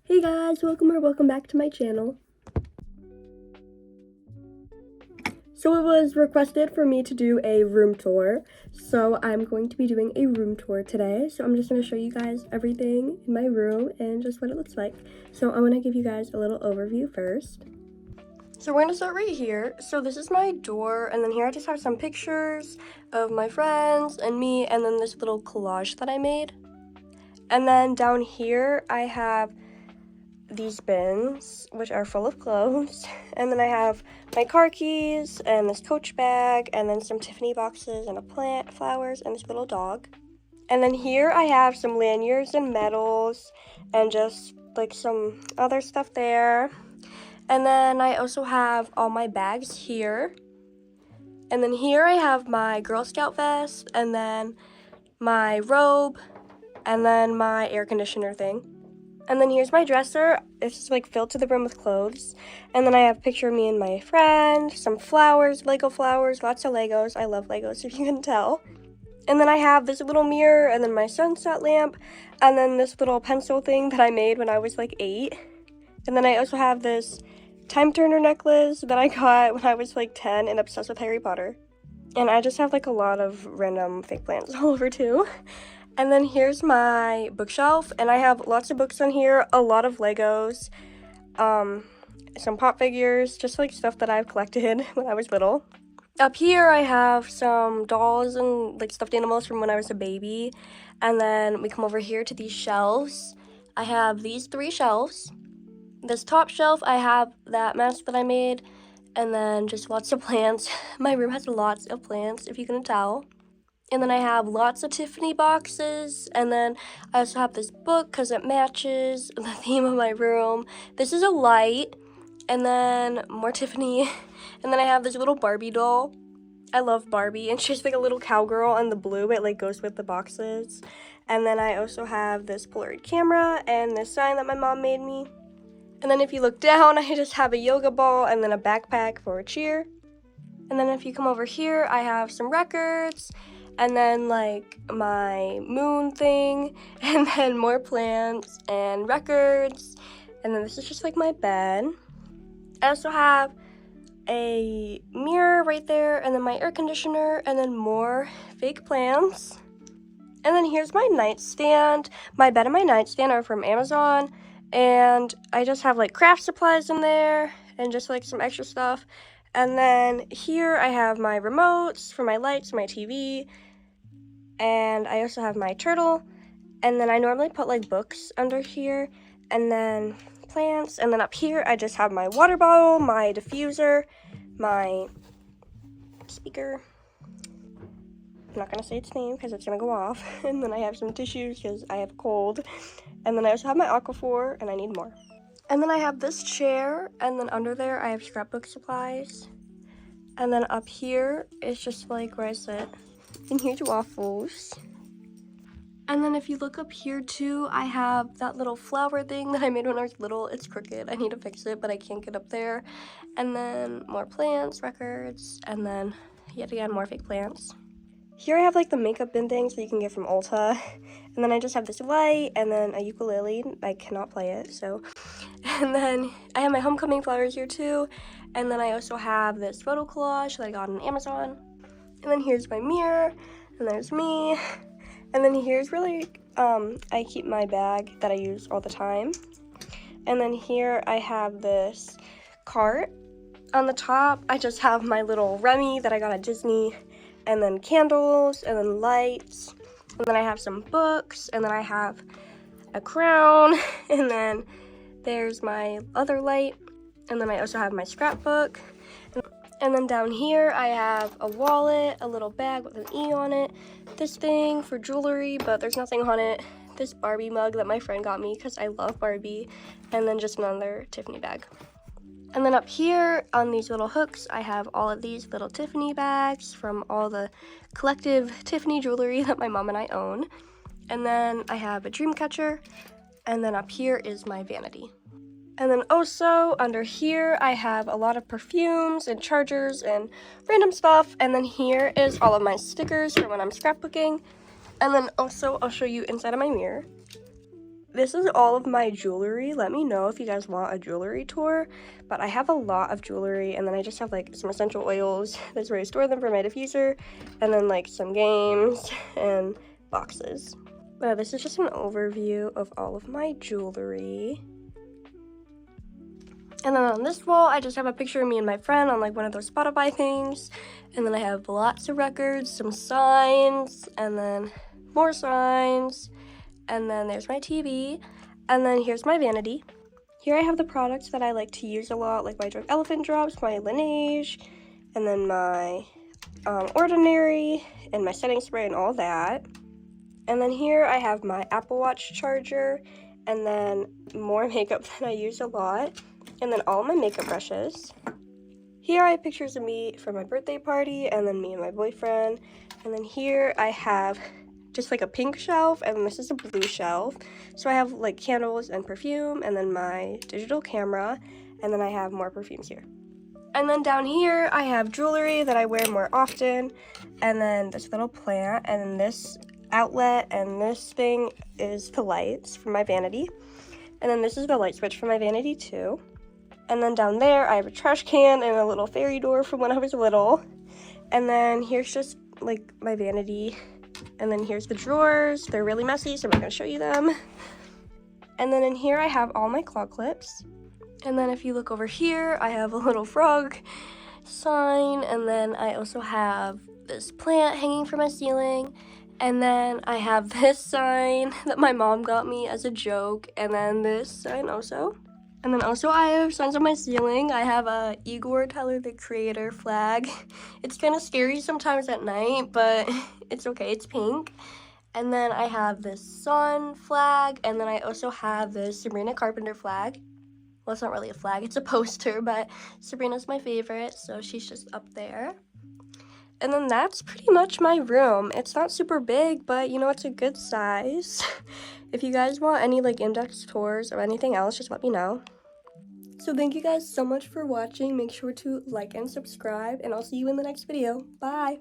Hey guys, welcome back to my channel. So it was requested for me to do a room tour, so I'm going to be doing a room tour today. So I'm just going to show you guys everything in my room and just what it looks like. So I want to give you guys a little overview first. So we're going to start right here. So this is my door, and then here I just have some pictures of my friends and me, and then this little collage that I made. And then down here I have these bins, which are full of clothes, and then I have my car keys and this Coach bag, and then some Tiffany boxes and a plant, flowers, and this little dog. And then here I have some lanyards and medals and just like some other stuff there. And then I also have all my bags here. And then here I have my Girl Scout vest, and then my robe, and then my air conditioner thing. And then here's my dresser. It's just like filled to the brim with clothes. And then I have a picture of me and my friend, some flowers, Lego flowers, lots of Legos. I love Legos, if you can tell. And then I have this little mirror, and then my sunset lamp, and then this little pencil thing that I made when I was like 8. And then I also have this time turner necklace that I got when I was like 10 and obsessed with Harry Potter. And I just have like a lot of random fake plants all over too. And then here's my bookshelf, and I have lots of books on here, a lot of Legos, some pop figures, just like stuff that I've collected when I was little. Up here I have some dolls and like stuffed animals from when I was a baby. And then we come over here to these shelves. I have these 3 shelves. This top shelf, I have that mask that I made, and then just lots of plants. My room has lots of plants, if you can tell. And then I have lots of Tiffany boxes, and then I also have this book because it matches the theme of my room. This is a light, and then more Tiffany, and then I have this little Barbie doll. I love Barbie, and she's like a little cowgirl, and the blue, it like goes with the boxes. And then I also have this Polaroid camera and this sign that my mom made me. And then if you look down, I just have a yoga ball and then a backpack for a cheer. And then if you come over here, I have some records, and then like my moon thing, and then more plants and records, and then this is just like my bed. I also have a mirror right there, and then my air conditioner, and then more fake plants. And then here's my nightstand. My bed and my nightstand are from Amazon, and I just have like craft supplies in there and just like some extra stuff. And then here I have my remotes for my lights, my TV, and I also have my turtle. And then I normally put like books under here, and then plants. And then up here I just have my water bottle, my diffuser, my speaker. I'm not gonna say its name because it's gonna go off. And then I have some tissues because I have a cold. And then I also have my Aquaphor, and I need more. And then I have this chair, and then under there I have scrapbook supplies. And then up here is just like where I sit. And here's waffles. And then if you look up here too, I have that little flower thing that I made when I was little. It's crooked. I need to fix it, but I can't get up there. And then more plants, records, and then yet again more fake plants. Here I have like the makeup bin things that you can get from Ulta. And then I just have this light, and then a ukulele. I cannot play it, so. And then I have my homecoming flowers here too. And then I also have this photo collage that I got on Amazon. And then here's my mirror, and there's me. And then here's where like, I keep my bag that I use all the time. And then here I have this cart. On the top, I just have my little Remy that I got at Disney, and then candles, and then lights. And then I have some books, and then I have a crown, and then there's my other light, and then I also have my scrapbook. And then down here I have a wallet, a little bag with an E on it, this thing for jewelry, but there's nothing on it, this Barbie mug that my friend got me because I love Barbie, and then just another Tiffany bag. And then up here on these little hooks, I have all of these little Tiffany bags from all the collective Tiffany jewelry that my mom and I own. And then I have a dream catcher, and then up here is my vanity. And then also under here I have a lot of perfumes and chargers and random stuff. And then here is all of my stickers for when I'm scrapbooking. And then also I'll show you inside of my mirror. this is all of my jewelry. Let me know if you guys want a jewelry tour, but I have a lot of jewelry, and then I just have like some essential oils. That's where I store them for my diffuser, and then like some games and boxes. But this is just an overview of all of my jewelry. And then on this wall, I just have a picture of me and my friend on like one of those Spotify things. And then I have lots of records, some signs, and then more signs. And then there's my TV. And then here's my vanity. Here I have the products that I like to use a lot, like my Drunk Elephant drops, my Laneige, and then my Ordinary, and my setting spray and all that. And then here I have my Apple Watch charger, and then more makeup that I use a lot. And then all my makeup brushes. Here I have pictures of me from my birthday party, and then me and my boyfriend. And then here I have just like a pink shelf, and this is a blue shelf. So I have like candles and perfume, and then my digital camera, and then I have more perfumes here. And then down here I have jewelry that I wear more often, and then this little plant, and then this outlet, and this thing is the lights for my vanity. And then this is the light switch for my vanity too. And then down there, I have a trash can and a little fairy door from when I was little. And then here's just like my vanity. And then here's the drawers. They're really messy, so I'm not gonna show you them. And then in here, I have all my claw clips. And then if you look over here, I have a little frog sign. And then I also have this plant hanging from my ceiling. And then I have this sign that my mom got me as a joke. And then this sign also. And then also I have signs on my ceiling. I have a Igor Tyler the Creator flag. It's kind of scary sometimes at night, but it's okay, it's pink. And then I have this sun flag, and then I also have this Sabrina Carpenter flag. Well, it's not really a flag, it's a poster, but Sabrina's my favorite, so she's just up there. And then that's pretty much my room. It's not super big, but you know, it's a good size. If you guys want any like in-depth tours or anything else, just let me know. So thank you guys so much for watching. Make sure to like and subscribe, and I'll see you in the next video. Bye!